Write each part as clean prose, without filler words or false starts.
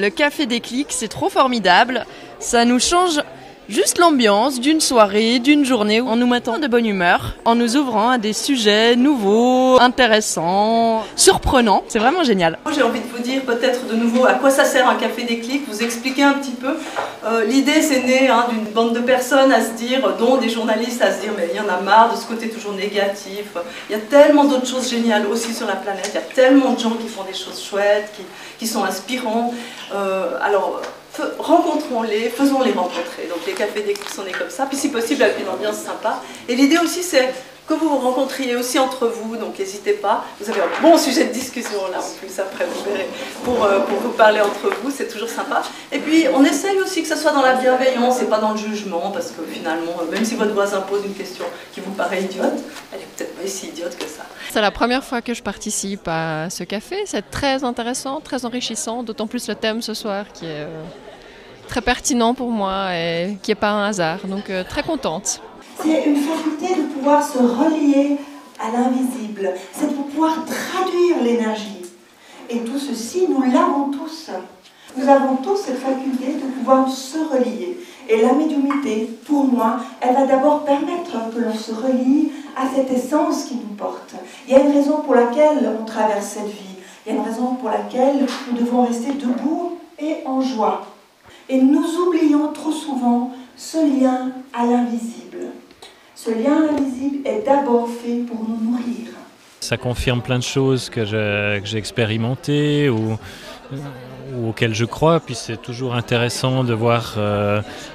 Le café Déclic, c'est trop formidable. Ça nous change juste l'ambiance d'une soirée, d'une journée, en nous mettant de bonne humeur, en nous ouvrant à des sujets nouveaux, intéressants, surprenants. C'est vraiment génial. J'ai envie de vous dire peut-être de nouveau à quoi ça sert un café Déclic, vous expliquer un petit peu. L'idée c'est né d'une bande de personnes à se dire, dont des journalistes à se dire mais il y en a marre de ce côté toujours négatif. Il y a tellement d'autres choses géniales aussi sur la planète, il y a tellement de gens qui font des choses chouettes, qui sont inspirants. Alors rencontrons-les, faisons-les rencontrer. Donc les cafés Déclic sont nés comme ça, puis si possible avec une ambiance sympa. Et l'idée aussi c'est que vous vous rencontriez aussi entre vous, donc n'hésitez pas. Vous avez un bon sujet de discussion là en plus après, vous verrez, pour vous parler entre vous, c'est toujours sympa. Et puis on essaye aussi que ce soit dans la bienveillance et pas dans le jugement, parce que finalement, même si votre voisin pose une question qui vous paraît idiote, elle est peut-être pas si idiote que ça. C'est la première fois que je participe à ce café, c'est très intéressant, très enrichissant, d'autant plus le thème ce soir qui est très pertinent pour moi et qui n'est pas un hasard, donc très contente. C'est une faculté de pouvoir se relier à l'invisible, c'est de pouvoir traduire l'énergie. Et tout ceci, nous l'avons tous. Nous avons tous cette faculté de pouvoir se relier. Et la médiumnité, pour moi, elle va d'abord permettre que l'on se relie à cette essence qui nous porte. Il y a une raison pour laquelle on traverse cette vie. Il y a une raison pour laquelle nous devons rester debout et en joie. Et nous oublions trop souvent ce lien à l'invisible. Ce lien à l'invisible est d'abord fait pour nous nourrir. Ça confirme plein de choses que j'ai expérimentées ou auxquelles je crois. Puis c'est toujours intéressant de voir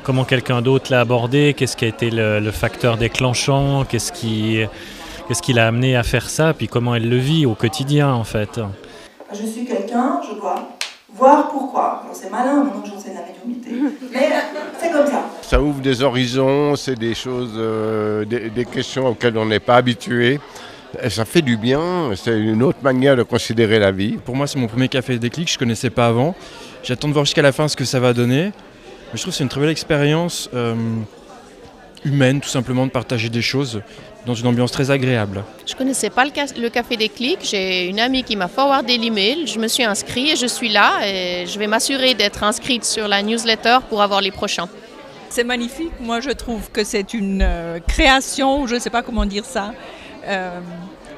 comment quelqu'un d'autre l'a abordé, qu'est-ce qui a été le facteur déclenchant, qu'est-ce qui l'a amené à faire ça, puis comment elle le vit au quotidien en fait. Je suis quelqu'un, je dois voir pourquoi. Alors c'est malin maintenant que j'enseigne la médiumnité, mais c'est comme ça. Ça ouvre des horizons, c'est des choses, des questions auxquelles on n'est pas habitué. Et ça fait du bien, c'est une autre manière de considérer la vie. Pour moi c'est mon premier café Déclic, je ne connaissais pas avant. J'attends de voir jusqu'à la fin ce que ça va donner. Mais je trouve que c'est une très belle expérience humaine tout simplement de partager des choses dans une ambiance très agréable. Je ne connaissais pas le café Déclic, j'ai une amie qui m'a forwardé l'email, je me suis inscrite et je suis là et je vais m'assurer d'être inscrite sur la newsletter pour avoir les prochains. C'est magnifique, moi je trouve que c'est une création, je ne sais pas comment dire ça,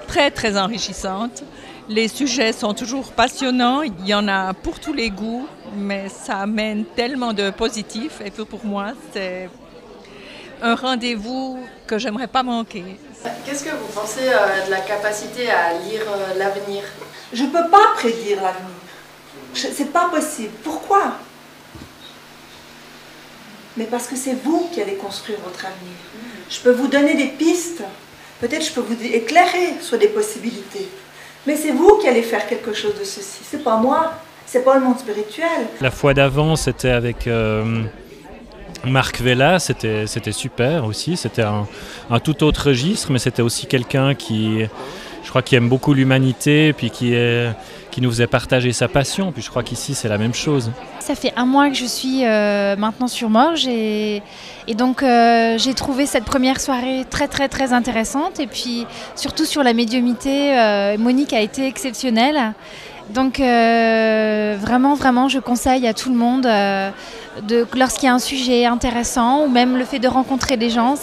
très très enrichissante. Les sujets sont toujours passionnants, il y en a pour tous les goûts, mais ça amène tellement de positif et pour moi c'est un rendez-vous que j'aimerais pas manquer. Qu'est-ce que vous pensez de la capacité à lire l'avenir? Je ne peux pas prédire l'avenir. C'est pas possible. Pourquoi? Mais parce que c'est vous qui allez construire votre avenir. Je peux vous donner des pistes, peut-être je peux vous éclairer sur des possibilités. Mais c'est vous qui allez faire quelque chose de ceci. C'est pas moi, c'est pas le monde spirituel. La fois d'avant, c'était avec Marc Vella, c'était super aussi. C'était un tout autre registre, mais c'était aussi quelqu'un qui, je crois, qui aime beaucoup l'humanité, puis qui nous faisait partager sa passion. Puis je crois qu'ici, c'est la même chose. Ça fait 1 mois que je suis maintenant sur Morges et donc j'ai trouvé cette première soirée très très très intéressante et puis surtout sur la médiumnité, Monique a été exceptionnelle. Donc vraiment je conseille à tout le monde lorsqu'il y a un sujet intéressant ou même le fait de rencontrer des gens,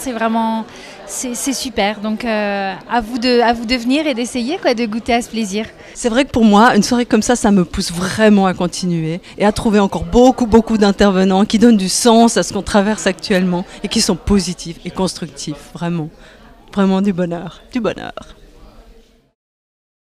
c'est super. Donc à vous de venir et d'essayer de goûter à ce plaisir. C'est vrai que pour moi, une soirée comme ça me pousse vraiment à continuer et à trouver encore beaucoup d'intervenants qui donnent du sens à ce qu'on traverse actuellement et qui sont positifs et constructifs, vraiment du bonheur.